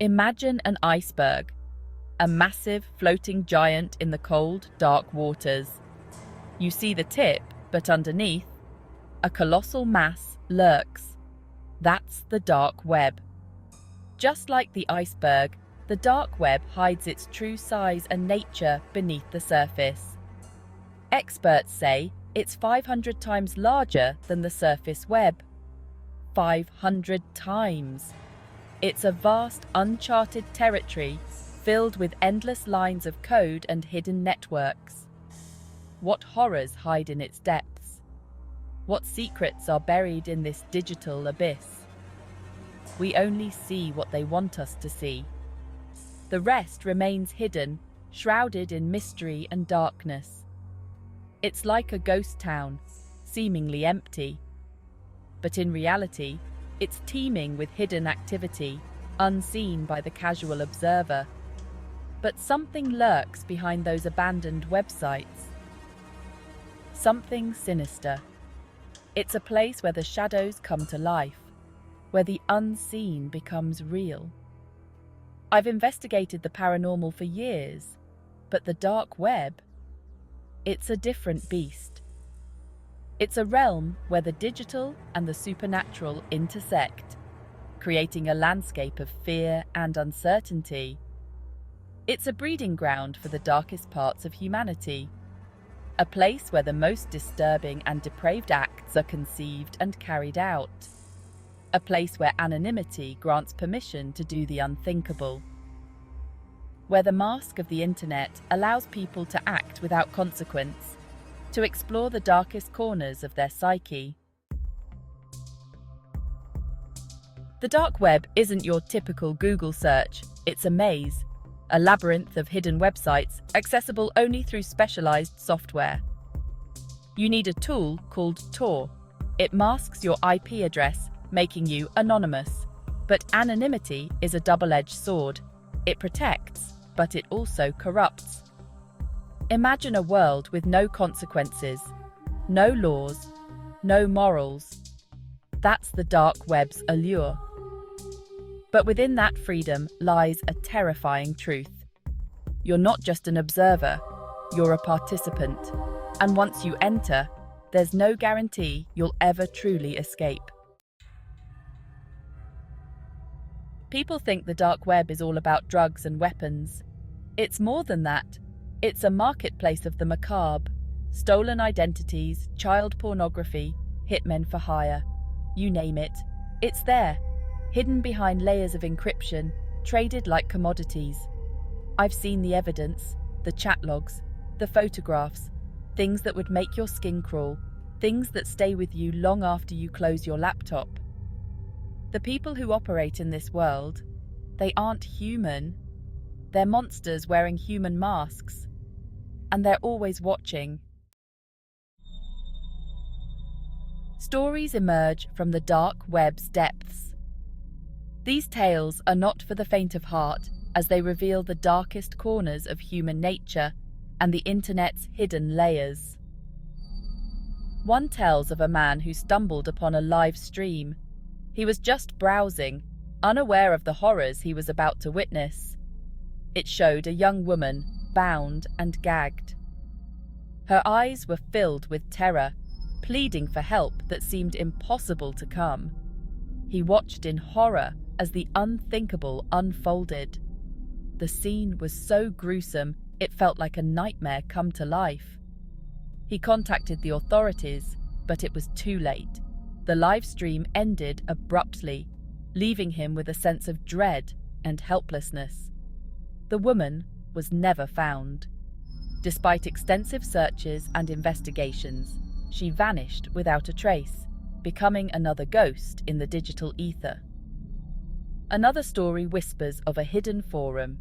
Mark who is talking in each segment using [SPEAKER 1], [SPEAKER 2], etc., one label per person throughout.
[SPEAKER 1] Imagine an iceberg, a massive floating giant in the cold, dark waters. You see the tip, but underneath, a colossal mass lurks. That's the dark web. Just like the iceberg, the dark web hides its true size and nature beneath the surface. Experts say it's 500 times larger than the surface web. 500 times. It's a vast, uncharted territory filled with endless lines of code and hidden networks. What horrors hide in its depths? What secrets are buried in this digital abyss? We only see what they want us to see. The rest remains hidden, shrouded in mystery and darkness. It's like a ghost town, seemingly empty. But in reality, it's teeming with hidden activity, unseen by the casual observer. But something lurks behind those abandoned websites. Something sinister. It's a place where the shadows come to life, where the unseen becomes real. I've investigated the paranormal for years, but the dark web, it's a different beast. It's a realm where the digital and the supernatural intersect, creating a landscape of fear and uncertainty. It's a breeding ground for the darkest parts of humanity, a place where the most disturbing and depraved acts are conceived and carried out, a place where anonymity grants permission to do the unthinkable, where the mask of the internet allows people to act without consequence, to explore the darkest corners of their psyche. The dark web isn't your typical Google search, it's a maze, a labyrinth of hidden websites accessible only through specialized software. You need a tool called Tor. It masks your IP address, making you anonymous. But anonymity is a double-edged sword. It protects, but it also corrupts. Imagine a world with no consequences, no laws, no morals. That's the dark web's allure. But within that freedom lies a terrifying truth. You're not just an observer, you're a participant. And once you enter, there's no guarantee you'll ever truly escape. People think the dark web is all about drugs and weapons. It's more than that. It's a marketplace of the macabre, stolen identities, child pornography, hitmen for hire. You name it, it's there, hidden behind layers of encryption, traded like commodities. I've seen the evidence, the chat logs, the photographs, things that would make your skin crawl, things that stay with you long after you close your laptop. The people who operate in this world, they aren't human. They're monsters wearing human masks. And they're always watching. Stories emerge from the dark web's depths. These tales are not for the faint of heart, as they reveal the darkest corners of human nature and the internet's hidden layers. One tells of a man who stumbled upon a live stream. He was just browsing, unaware of the horrors he was about to witness. It showed a young woman, bound and gagged. Her eyes were filled with terror, pleading for help that seemed impossible to come. He watched in horror as the unthinkable unfolded. The scene was so gruesome, it felt like a nightmare come to life. He contacted the authorities, but it was too late. The live stream ended abruptly, leaving him with a sense of dread and helplessness. The woman was never found. Despite extensive searches and investigations, she vanished without a trace, becoming another ghost in the digital ether. Another story whispers of a hidden forum.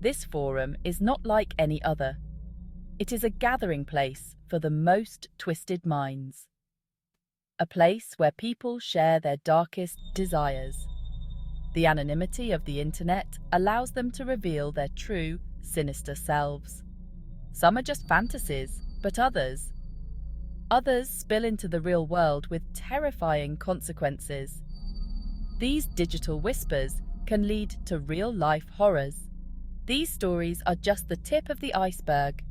[SPEAKER 1] This forum is not like any other. It is a gathering place for the most twisted minds. A place where people share their darkest desires. The anonymity of the internet allows them to reveal their true, sinister selves. Some are just fantasies, but others spill into the real world with terrifying consequences. These digital whispers can lead to real-life horrors. These stories are just the tip of the iceberg.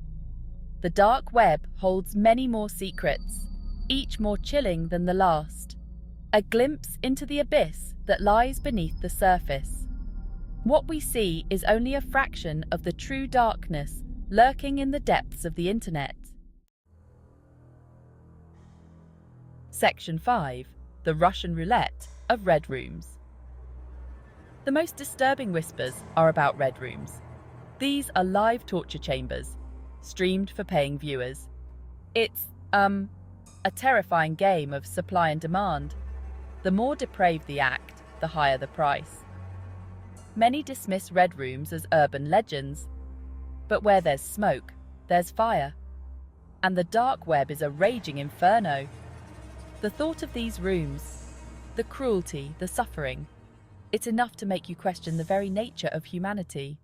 [SPEAKER 1] The dark web holds many more secrets, each more chilling than the last. A glimpse into the abyss that lies beneath the surface. What we see is only a fraction of the true darkness lurking in the depths of the internet. Section 5. The Russian Roulette of Red Rooms. The most disturbing whispers are about red rooms. These are live torture chambers, streamed for paying viewers. It's, a terrifying game of supply and demand. The more depraved the act, the higher the price. Many dismiss red rooms as urban legends, but where there's smoke, there's fire. And the dark web is a raging inferno. The thought of these rooms, the cruelty, the suffering, it's enough to make you question the very nature of humanity.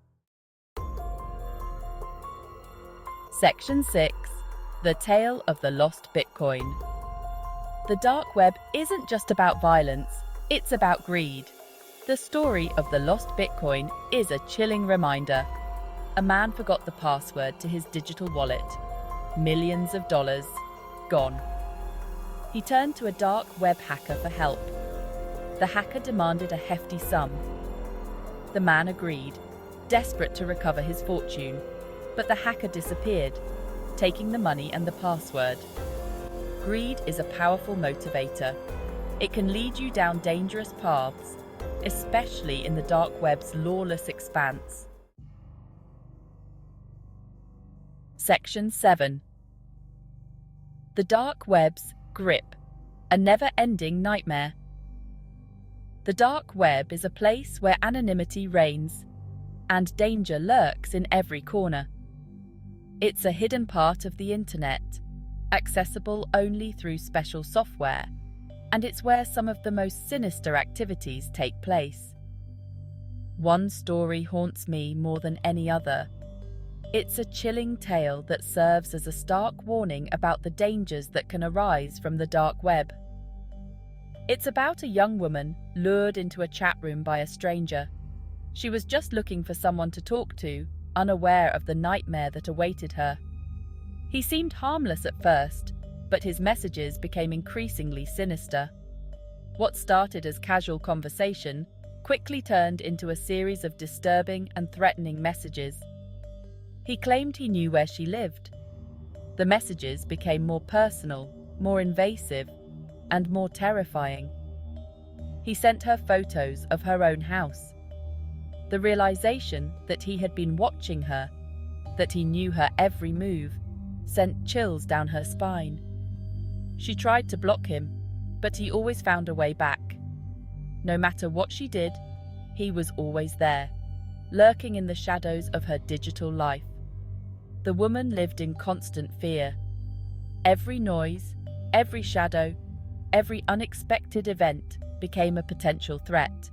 [SPEAKER 1] Section 6. The Tale of the Lost Bitcoin. The dark web isn't just about violence, it's about greed. The story of the lost Bitcoin is a chilling reminder. A man forgot the password to his digital wallet. Millions of dollars gone. He turned to a dark web hacker for help. The hacker demanded a hefty sum. The man agreed, desperate to recover his fortune, but the hacker disappeared, taking the money and the password. Greed is a powerful motivator. It can lead you down dangerous paths, especially in the dark web's lawless expanse. Section 7. The dark web's grip, a never-ending nightmare. The dark web is a place where anonymity reigns, and danger lurks in every corner. It's a hidden part of the internet, accessible only through special software, and it's where some of the most sinister activities take place. One story haunts me more than any other. It's a chilling tale that serves as a stark warning about the dangers that can arise from the dark web. It's about a young woman lured into a chat room by a stranger. She was just looking for someone to talk to, unaware of the nightmare that awaited her. He seemed harmless at first, but his messages became increasingly sinister. What started as casual conversation quickly turned into a series of disturbing and threatening messages. He claimed he knew where she lived. The messages became more personal, more invasive, and more terrifying. He sent her photos of her own house. The realization that he had been watching her, that he knew her every move, sent chills down her spine. She tried to block him, but he always found a way back. No matter what she did, he was always there, lurking in the shadows of her digital life. The woman lived in constant fear. Every noise, every shadow, every unexpected event became a potential threat.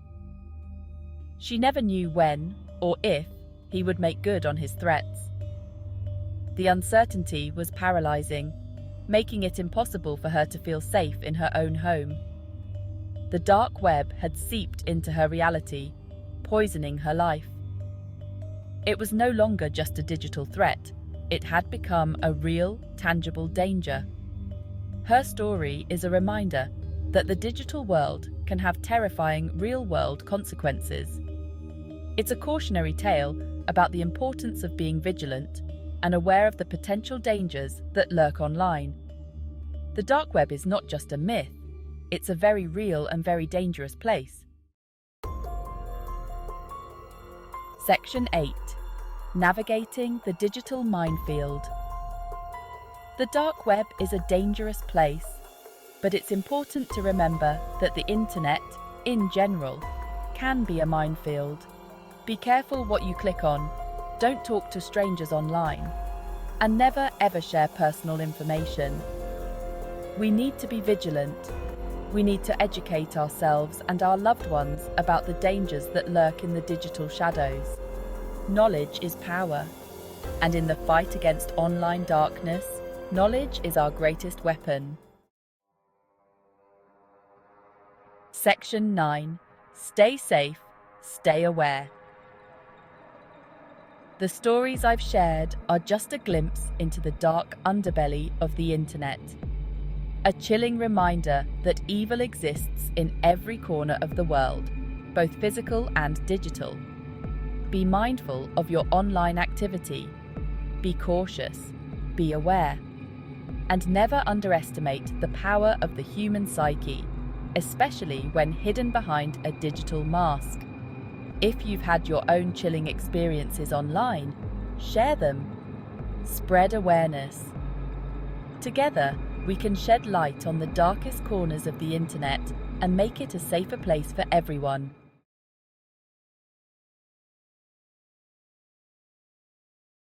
[SPEAKER 1] She never knew when or if he would make good on his threats. The uncertainty was paralyzing, making it impossible for her to feel safe in her own home. The dark web had seeped into her reality, poisoning her life. It was no longer just a digital threat. It had become a real, tangible danger. Her story is a reminder that the digital world can have terrifying real-world consequences. It's a cautionary tale about the importance of being vigilant and aware of the potential dangers that lurk online. The dark web is not just a myth, it's a very real and very dangerous place. Section 8. Navigating the Digital Minefield. The dark web is a dangerous place, but it's important to remember that the internet, in general, can be a minefield. Be careful what you click on, don't talk to strangers online, and never ever share personal information. We need to be vigilant. We need to educate ourselves and our loved ones about the dangers that lurk in the digital shadows. Knowledge is power, and in the fight against online darkness, knowledge is our greatest weapon. Section 9. Stay safe, stay aware. The stories I've shared are just a glimpse into the dark underbelly of the internet. A chilling reminder that evil exists in every corner of the world, both physical and digital. Be mindful of your online activity. Be cautious. Be aware. And never underestimate the power of the human psyche, especially when hidden behind a digital mask. If you've had your own chilling experiences online, share them. Spread awareness. Together, we can shed light on the darkest corners of the internet and make it a safer place for everyone.